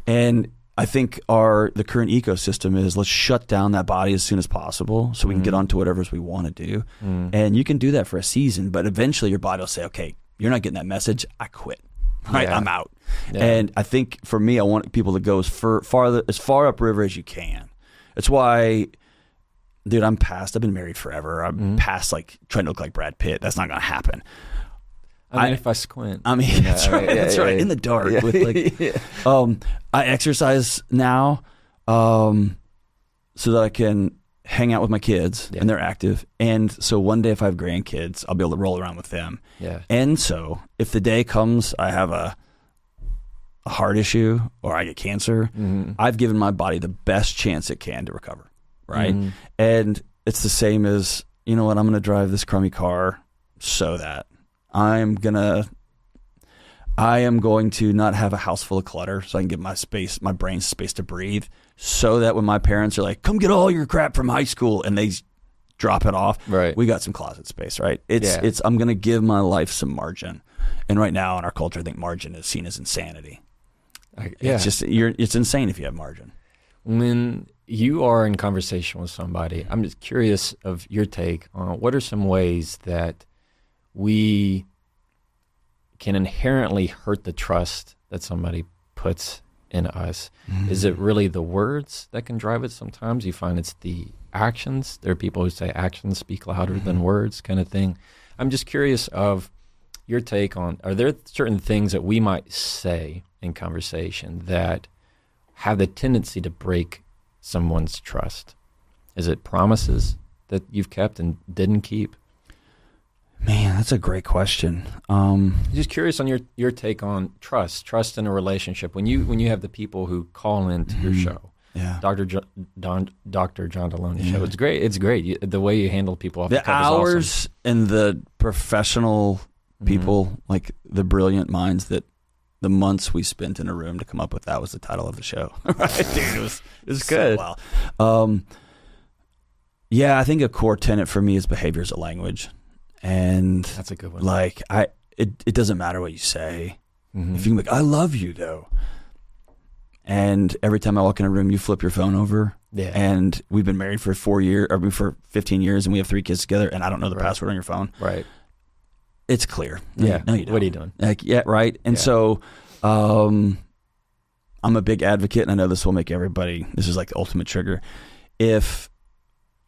And I think the current ecosystem is, let's shut down that body as soon as possible so we can get on to whatever we want to do. And you can do that for a season, but eventually your body will say, okay, you're not getting that message, I quit. Right, I'm out. And I think for me, I want people to go as far upriver as you can. That's why, dude, I've been married forever. I'm past like trying to look like Brad Pitt. That's not going to happen. I mean, if I squint. I mean, that's right. That's right. In the dark. With like, I exercise now so that I can hang out with my kids and they're active. And so one day if I have grandkids, I'll be able to roll around with them. Yeah. And so if the day comes, I have a heart issue or I get cancer, I've given my body the best chance it can to recover. Right. And it's the same as, you know what, I'm going to drive this crummy car so that I am going to not have a house full of clutter so I can give my brain space to breathe, so that when my parents are like, come get all your crap from high school, and they drop it off, we got some closet space, right? I'm going to give my life some margin. And right now in our culture, I think margin is seen as insanity. It's insane if you have margin. When you are in conversation with somebody, I'm just curious of your take on what are some ways that we can inherently hurt the trust that somebody puts in us. Is it really the words that can drive it? Sometimes you find it's the actions. There are people who say actions speak louder than words, kind of thing. I'm just curious of your take on, are there certain things that we might say in conversation that have the tendency to break someone's trust? Is it promises that you've kept and didn't keep? Man, that's a great question. Just curious on your take on trust in a relationship. When you have the people who call into your show, Dr. John Deloney's show, it's great. It's great. The way you handle people off the cuff is hours awesome. And the professional people, like the brilliant minds, that the months we spent in a room to come up with that was the title of the show. Right, dude, it was good. So well. I think a core tenet for me is behavior as a language. And that's a good one. Like it doesn't matter what you say. If you can be like, I love you though. And every time I walk in a room, you flip your phone over. Yeah. And we've been married for 15 years, and we have 3 kids together, and I don't know the password on your phone. Right. It's clear. Yeah. No, you don't. What are you doing? Like, yeah, right. And so I'm a big advocate, and I know this will make everybody, this is like the ultimate trigger. If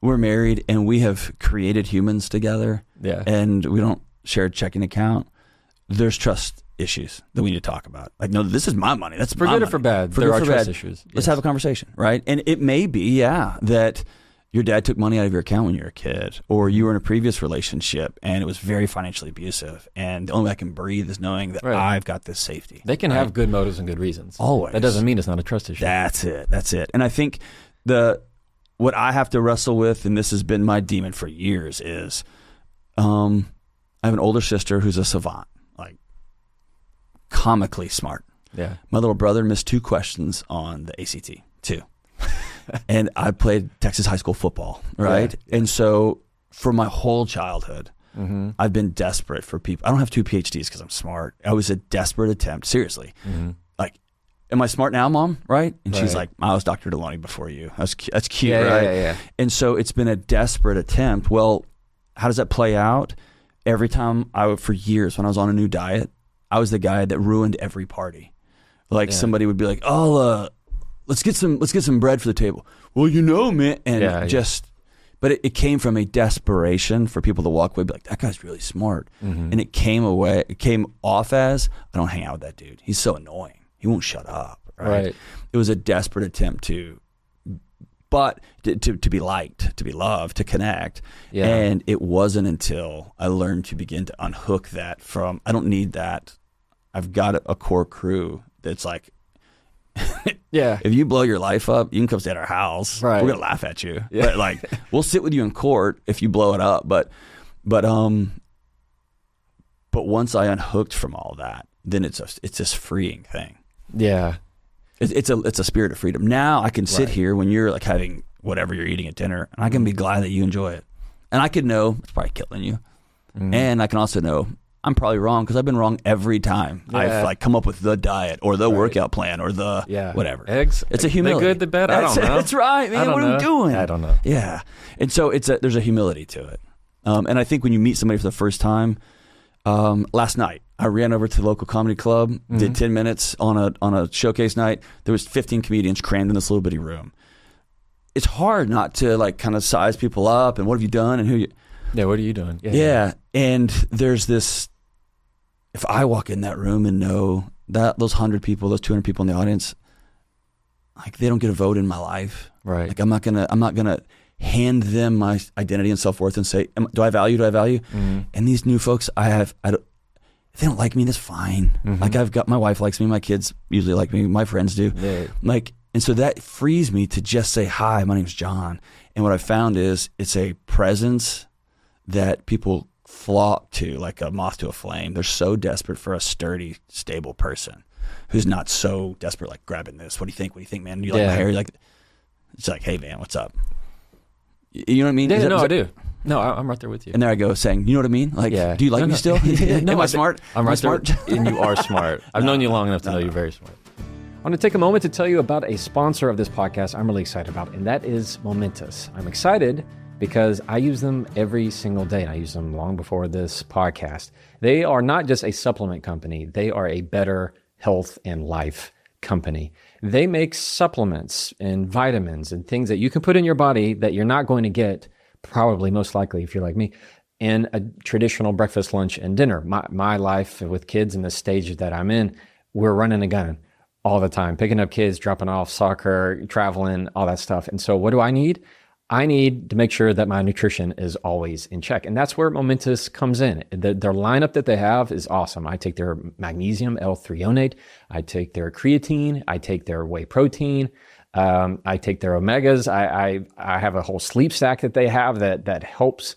we're married and we have created humans together, and we don't share a checking account, there's trust issues that we need to talk about. Like, no, this is my money. That's for good or for bad. There are trust issues. Let's have a conversation, right? And it may be, that your dad took money out of your account when you were a kid, or you were in a previous relationship and it was very financially abusive, and the only way I can breathe is knowing that I've got this safety. They can have good motives and good reasons. Always. That doesn't mean it's not a trust issue. That's it. And I think what I have to wrestle with, and this has been my demon for years, is I have an older sister who's a savant, like comically smart. Yeah. My little brother missed 2 questions on the ACT, 2. And I played Texas high school football, right? Yeah. And so for my whole childhood, I've been desperate for people. I don't have 2 PhDs because I'm smart. I was a desperate attempt, seriously. Like, am I smart now, Mom? Right? And she's like, I was Dr. Deloney before you. That's cute, right? Yeah. And so it's been a desperate attempt. Well, how does that play out? Every time for years when I was on a new diet, I was the guy that ruined every party. Like somebody would be like, "Oh, let's get some bread for the table." Well, man, and but it came from a desperation for people to walk away and be like, "That guy's really smart," and it came off as, "I don't hang out with that dude. He's so annoying. He won't shut up." Right? It was a desperate attempt to be liked, to be loved, to connect, and it wasn't until I learned to begin to unhook that from, I don't need that. I've got a core crew that's like, if you blow your life up, you can come stay at our house. Right. We're gonna laugh at you. Yeah. But like, we'll sit with you in court if you blow it up. But once I unhooked from all that, then it's this freeing thing. Yeah. It's a spirit of freedom. Now I can sit here when you're like having whatever you're eating at dinner, and I can be glad that you enjoy it. And I could know it's probably killing you. And I can also know I'm probably wrong because I've been wrong every time I've like come up with the diet or the workout plan or the whatever. Eggs. It's a humility. The good, the bad. I don't know. That's right, man. What are we doing? I don't know. Yeah. And so there's a humility to it. And I think when you meet somebody for the first time, last night I ran over to the local comedy club, did 10 minutes on a showcase night. There was 15 comedians crammed in this little bitty room. It's hard not to like kind of size people up and what have you done and who you. Yeah, what are you doing? Yeah. And there's this. If I walk in that room and know that those 100 people, those 200 people in the audience, like they don't get a vote in my life. Right. Like I'm not gonna hand them my identity and self-worth and say, do I value? And these new folks if they don't like me, that's fine. Like I've got, my wife likes me, my kids usually like me, my friends do. Yeah. Like, and so that frees me to just say, "Hi, my name's John." And what I found is it's a presence that people flock to like a moth to a flame. They're so desperate for a sturdy, stable person who's not so desperate, like grabbing this. What do you think, man? Do you like my hair? Like, it's like, "Hey, man, what's up?" You know what I mean? Yeah, I do. No, I'm right there with you. And there I go saying, "You know what I mean? Like, do you like me still? Am I smart? I'm right smart? There, and you are smart. I've known you long enough to know you're very smart. I want to take a moment to tell you about a sponsor of this podcast I'm really excited about, and that is Momentous. I'm excited because I use them every single day. I use them long before this podcast. They are not just a supplement company. They are a better health and life company. They make supplements and vitamins and things that you can put in your body that you're not going to get, probably most likely if you're like me, in a traditional breakfast, lunch, and dinner. My life with kids in the stage that I'm in, we're running a gun all the time, picking up kids, dropping off, soccer, traveling, all that stuff. And so what do I need? I need to make sure that my nutrition is always in check. And that's where Momentous comes in. Their lineup that they have is awesome. I take their magnesium L-threonate. I take their creatine. I take their whey protein. I take their omegas. I have a whole sleep stack that they have that helps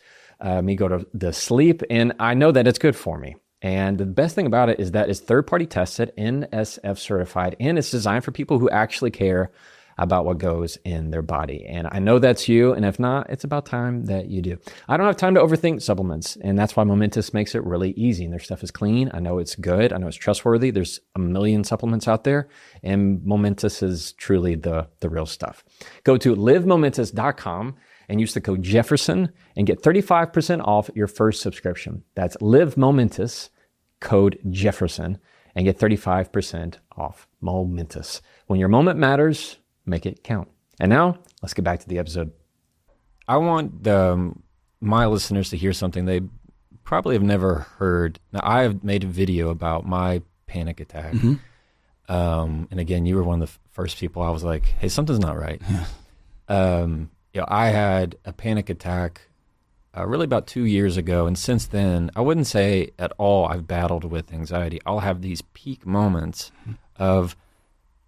me go to sleep. And I know that it's good for me. And the best thing about it is that it's third-party tested, NSF certified, and it's designed for people who actually care about what goes in their body. And I know that's you, and if not, it's about time that you do. I don't have time to overthink supplements, and that's why Momentous makes it really easy. And their stuff is clean. I know it's good. I know it's trustworthy. There's a million supplements out there, and Momentous is truly the real stuff. Go to livemomentous.com and use the code Jefferson and get 35% off your first subscription. That's Live Momentous, code Jefferson, and get 35% off. Momentous. When your moment matters, make it count. And now, let's get back to the episode. I want my listeners to hear something they probably have never heard. Now, I have made a video about my panic attack. And again, you were one of the first people I was like, hey, something's not right. I had a panic attack really about 2 years ago. And since then, I wouldn't say at all I've battled with anxiety. I'll have these peak moments of,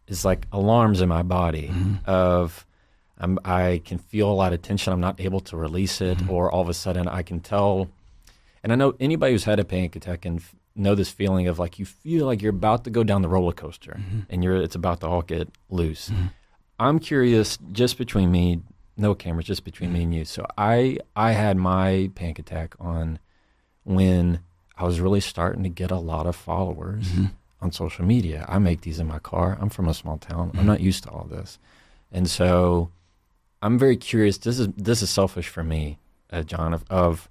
it's like alarms in my body of I can feel a lot of tension. I'm not able to release it, or all of a sudden I can tell. And I know anybody who's had a panic attack can know this feeling of like you feel like you're about to go down the roller coaster, and it's about to all get loose. I'm curious, just between me, no cameras, just between me and you. So I had my panic attack on when I was really starting to get a lot of followers on social media. I make these in my car. I'm from a small town. I'm not used to all this. And so I'm very curious. This is selfish for me, John, of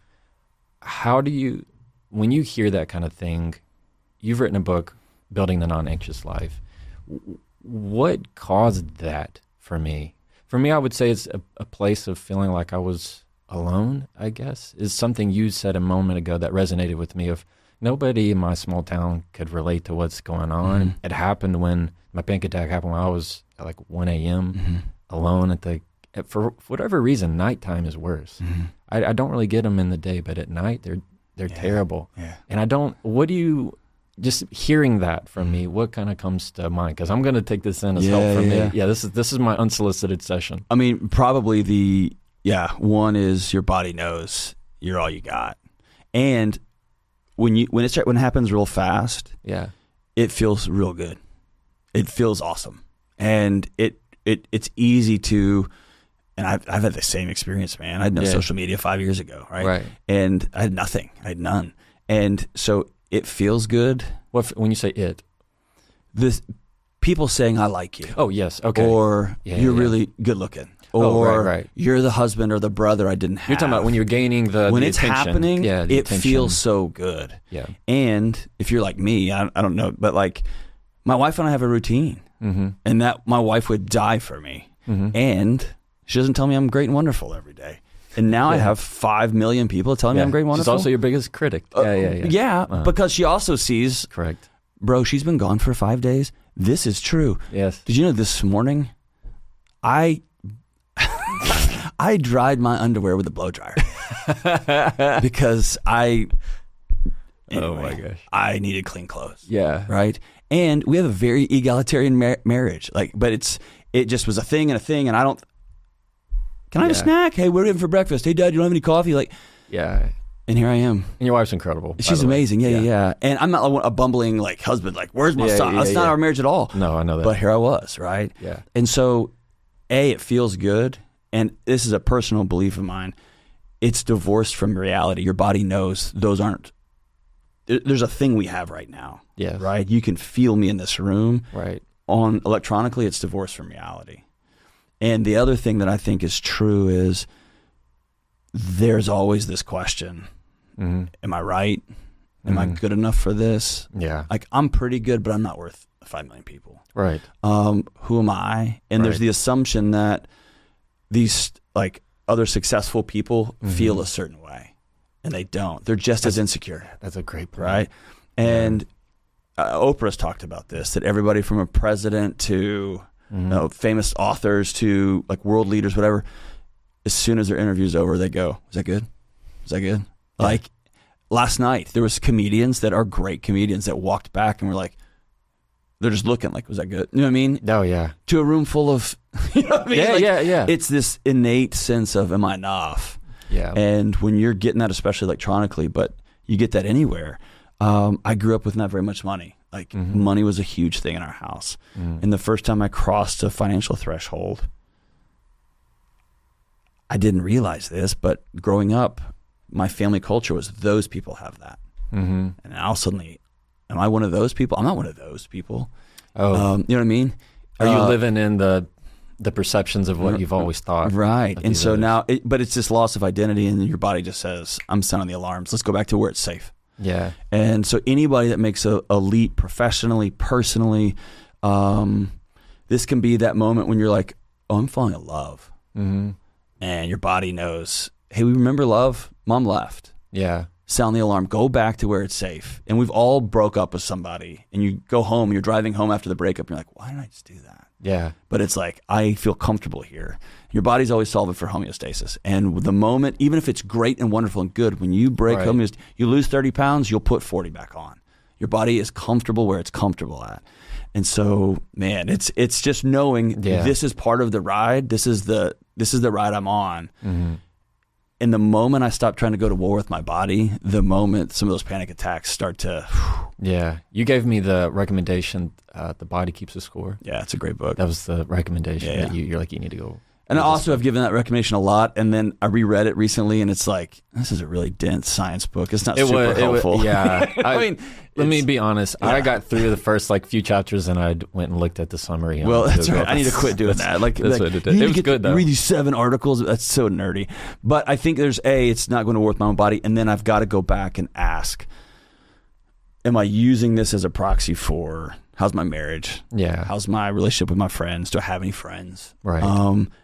how do you, when you hear that kind of thing, you've written a book, Building the Non-Anxious Life. What caused that for me? For me, I would say it's a place of feeling like I was alone, I guess, is something you said a moment ago that resonated with me of nobody in my small town could relate to what's going on. It happened when my panic attack happened when I was at like 1 a.m. Alone for whatever reason, nighttime is worse. I don't really get them in the day, but at night they're terrible. And just hearing that from me, what kind of comes to mind? Because I'm going to take this in as help from me. Yeah, this is my unsolicited session. I mean, probably one is your body knows you're all you got, and when it happens real fast, it feels real good. It feels awesome, and it's easy to. And I've had the same experience, man. I had no social media 5 years ago, right? And I had nothing. I had none, and so it feels good. When you say it? This people saying I like you. Oh, yes. Okay. Or you're really good looking. Or you're the husband or the brother I didn't have. You're talking about when you're gaining when it's attention. Happening, it attention. Feels so good. Yeah. And if you're like me, I don't know, but like my wife and I have a routine, and that my wife would die for me, and she doesn't tell me I'm great and wonderful every day. And now I have 5 million people telling me I'm great and wonderful. She's also your biggest critic. Because she also sees, correct. Bro, she's been gone for 5 days. This is true. Yes. Did you know this morning, I dried my underwear with a blow dryer because oh my gosh, I needed clean clothes. Yeah. Right. And we have a very egalitarian marriage. But it just was a thing, and I don't. Can I have a snack? Hey, what are we having for breakfast? Hey, Dad, you don't have any coffee? And here I am. And your wife's incredible. She's amazing. Yeah. And I'm not a bumbling husband. Where's my son? That's not our marriage at all. No, I know that. But here I was, right? Yeah. And so, it feels good. And this is a personal belief of mine. It's divorced from reality. Your body knows those aren't. There's a thing we have right now. Yes. Right? You can feel me in this room. Right. On electronically, it's divorced from reality. And the other thing that I think is true is there's always this question. Am I right? Am I good enough for this? Yeah. I'm pretty good, but I'm not worth 5 million people. Right. Who am I? And there's the assumption that these other successful people feel a certain way, and they don't. They're just as insecure. That's a great point. Right? And Oprah's talked about this, that everybody from a president to famous authors to world leaders, whatever, as soon as their interview's over, they go, "Is that good? Is that good?" Yeah. Last night, there was comedians that are great comedians that walked back and were they're just looking was that good? You know what I mean? Oh, yeah. To a room full of, you know what I mean? Yeah. It's this innate sense of, am I enough? Yeah. And when you're getting that, especially electronically, but you get that anywhere. I grew up with not very much money. Money was a huge thing in our house. And the first time I crossed a financial threshold, I didn't realize this, but growing up, my family culture was those people have that. And now suddenly, am I one of those people? I'm not one of those people. Oh, you know what I mean? Are you living in the perceptions of what you've always thought? Right. And so now, but it's this loss of identity, and your body just says, I'm sounding the alarms. Let's go back to where it's safe. Yeah. And so anybody that makes a leap professionally, personally, this can be that moment when you're like, oh, I'm falling in love. And your body knows, hey, we remember love? Mom left. Yeah. Sound the alarm. Go back to where it's safe. And we've all broke up with somebody, and you go home, you're driving home after the breakup, and you're like, why did I just do that? Yeah. But it's I feel comfortable here. Your body's always solving for homeostasis. And the moment, even if it's great and wonderful and good, when you break homeostasis, you lose 30 pounds, you'll put 40 back on. Your body is comfortable where it's comfortable at. And so, man, it's just knowing this is part of the ride. This is the ride I'm on. Mm-hmm. And the moment I stop trying to go to war with my body, the moment some of those panic attacks start to... Yeah. You gave me the recommendation, The Body Keeps a Score. Yeah, it's a great book. That was the recommendation that you're like, you need to go. And I also have given that recommendation a lot, and then I reread it recently, and it's like, this is a really dense science book. It's not super helpful. Yeah. I mean, let me be honest. Yeah. I got through the first few chapters, and I went and looked at the summary. Well, that's right. I need to quit doing that. Like, that's what it did. It was good, though. Read these 7 articles. That's so nerdy. But I think there's it's not going to work with my own body, and then I've got to go back and ask, am I using this as a proxy for... How's my marriage? Yeah. How's my relationship with my friends? Do I have any friends? Right.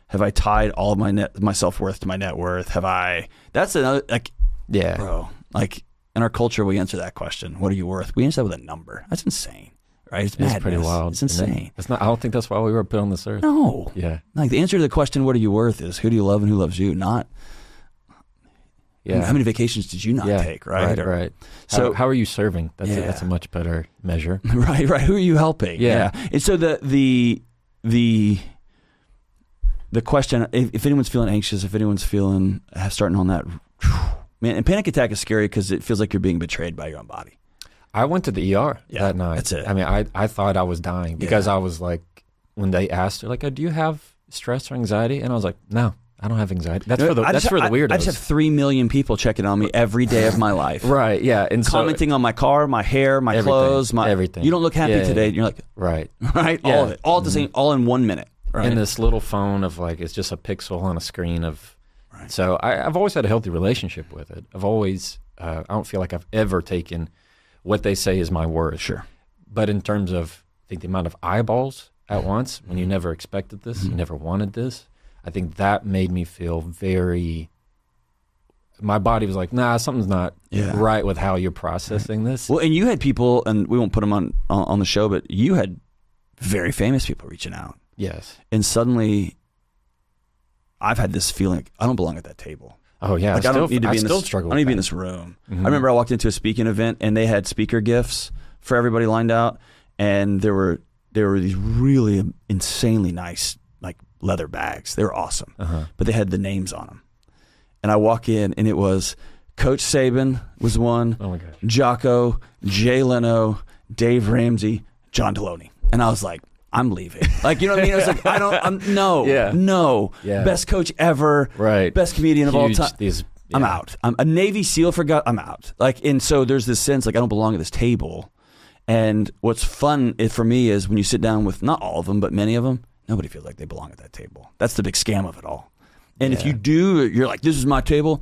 Have I tied all of my self-worth to my net worth? That's another, bro, in our culture, we answer that question. What are you worth? We answer that with a number. That's insane, right? It's pretty wild. It's insane. It's not, I don't think that's why we were put on this earth. No. Yeah. Like the answer to the question, what are you worth, is who do you love and who loves you? Not, how many vacations did you not take, right? Right. So how are you serving? That's a much better measure. Right. Who are you helping? Yeah. And so the question, if anyone's feeling anxious, if anyone's feeling starting on that, man, and panic attack is scary because it feels like you're being betrayed by your own body. I went to the ER that night. That's it. I mean, I thought I was dying because I was like, when they asked her, like, do you have stress or anxiety? And I was like, no. I don't have anxiety. That's for the weirdos. I just have 3 million people checking on me every day of my life. Right, yeah. And commenting on my car, my hair, my clothes, everything. You don't look happy today. And you're like, right. Right? Yeah. All of it. All at the same, all in 1 minute. Right? And this little phone of it's just a pixel on a screen of, so I've always had a healthy relationship with it. I've always, I don't feel like I've ever taken what they say is my worth. Sure. But in terms of, I think the amount of eyeballs at once, when you never expected this, you never wanted this, I think that made me feel my body was like, nah, something's not right with how you're processing this. Well, and you had people, and we won't put them on the show, but you had very famous people reaching out. Yes. And suddenly I've had this feeling like I don't belong at that table. Oh yeah. Like I don't need to be in this, struggle. I don't need to be in this room. Mm-hmm. I remember I walked into a speaking event and they had speaker gifts for everybody lined out, and there were these really insanely nice leather bags. They were awesome, but they had the names on them. And I walk in, and it was Coach Saban was one, oh my gosh, Jocko, Jay Leno, Dave Ramsey, John Deloney. And I was like, I'm leaving. You know what I mean? I was like, no. Best coach ever, right? Best comedian of all time. I'm Yeah. out. I'm a Navy SEAL for God. I'm out. And so there's this sense I don't belong at this table. And what's fun for me is when you sit down with not all of them, but many of them, nobody feels like they belong at that table. That's the big scam of it all. And if you do, you're like, this is my table.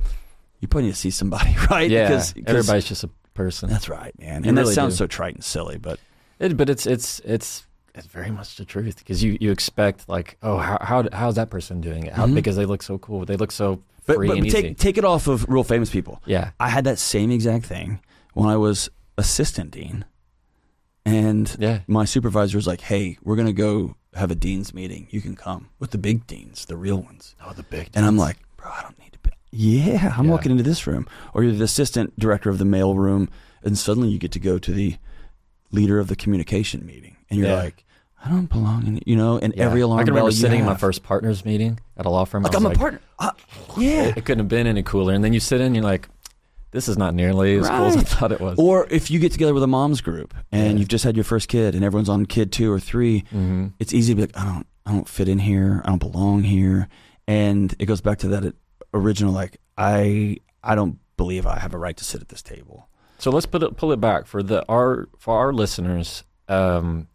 You probably need to see somebody, right? Yeah. Because everybody's just a person. That's right, man. And that sounds so trite and silly, but it's very much the truth, because you expect how's that person doing it? Because they look so cool. They look so free and easy. Take it off of real famous people. Yeah. I had that same exact thing when I was assistant dean. And my supervisor was like, hey, we're going to go have a dean's meeting. You can come with the big deans, the real ones. Oh, the big deans. And I'm like, bro, I don't need to be. Yeah, I'm walking into this room. Or you're the assistant director of the mail room, and suddenly you get to go to the leader of the communication meeting. And you're like, I don't belong in it, and every alarm bell. I can remember sitting in my first partner's meeting at a law firm. I'm a partner. It couldn't have been any cooler. And then you sit in, you're like, this is not nearly as cool as I thought it was. Or if you get together with a mom's group and you've just had your first kid and everyone's on kid 2 or 3, it's easy to be like, I don't fit in here. I don't belong here. And it goes back to that original, I don't believe I have a right to sit at this table. So let's pull it back for our listeners. Let's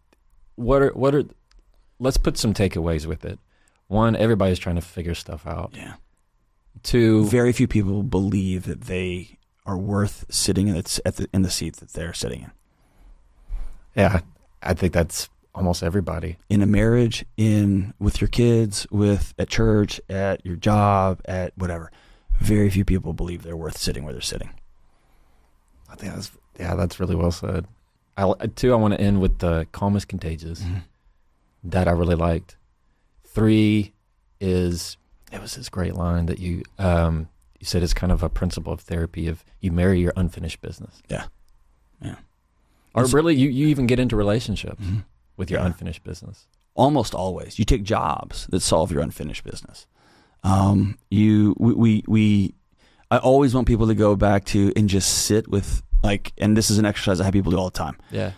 put some takeaways with it. 1, everybody's trying to figure stuff out. Yeah. 2, very few people believe that they are worth sitting in the seat that they're sitting in. Yeah, I think that's almost everybody. In a marriage, with your kids, at church, at your job, at whatever. Very few people believe they're worth sitting where they're sitting. I think that's really well said. I want to end with the calm is contagious. That I really liked. 3 is, it was this great line that you said is kind of a principle of therapy of you marry your unfinished business. Yeah. Or really, you even get into relationships with your Yeah. unfinished business. Almost always. You take jobs that solve your unfinished business. I always want people to go back to and just sit with, like, and this is an exercise I have people do all the time. Yeah.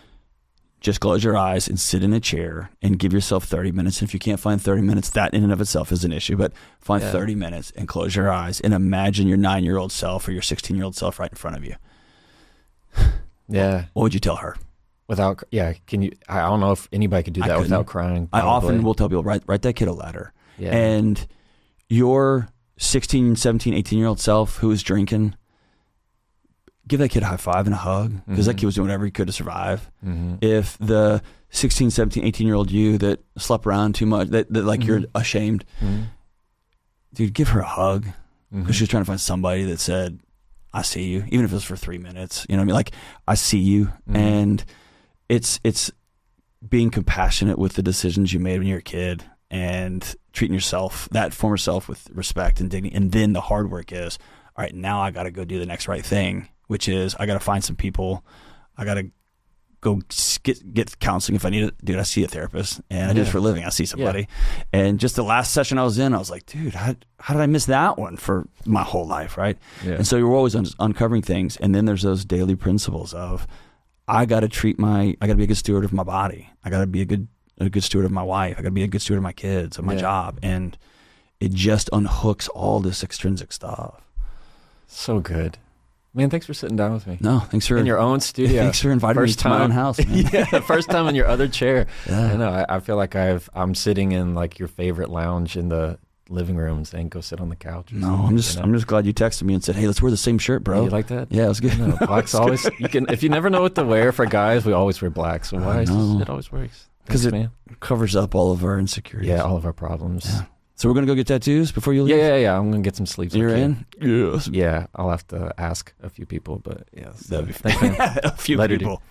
Just close your eyes and sit in a chair and give yourself 30 minutes. And if you can't find 30 minutes, that in and of itself is an issue, but find 30 minutes and close your eyes and imagine your 9-year-old self or your 16-year-old self right in front of you. Yeah. What would you tell her? Without, can you, I don't know if anybody could do that without crying. I probably. often will tell people, write that kid a letter. Yeah. And your 16, 17, 18-year-old self who is drinking, give that kid a high five and a hug, because that kid was doing whatever he could to survive. If the 16, 17, 18-year-old you that slept around too much, that like you're ashamed, dude, give her a hug, because she was trying to find somebody that said, I see you, even if it was for 3 minutes. You know what I mean? Like, I see you. And it's being compassionate with the decisions you made when you were a kid and treating yourself, that former self, with respect and dignity. And then the hard work is, all right, now I got to go do the next right thing, which is I got to find some people. I got to go get counseling if I need it. Dude, I see a therapist, and I do this for a living. I see somebody. And just the last session I was in, I was like, dude, how did I miss that one for my whole life, right? Yeah. And so you're always uncovering things. And then there's those daily principles of, I got to be a good steward of my body. I got to be a good steward of my wife. I got to be a good steward of my kids, of my job. And it just unhooks all this extrinsic stuff. So good. Man, thanks for sitting down with me. No, thanks for... in your own studio. Thanks for inviting me to my own house, man. First time in your other chair. Yeah. I know. I feel like I'm sitting in like your favorite lounge in the living room and saying, go sit on the couch. No, I'm just glad you texted me and said, hey, let's wear the same shirt, bro. Yeah, you like that? Yeah, it was good. No, black's always... if you never know what to wear for guys, we always wear black. So why it always works. Because it covers up all of our insecurities. Yeah, all of our problems. Yeah. So we're going to go get tattoos before you leave? Yeah. I'm going to get some sleeves. You're in? Yes. Yeah, I'll have to ask a few people, but yes. That'd be fun. A few people.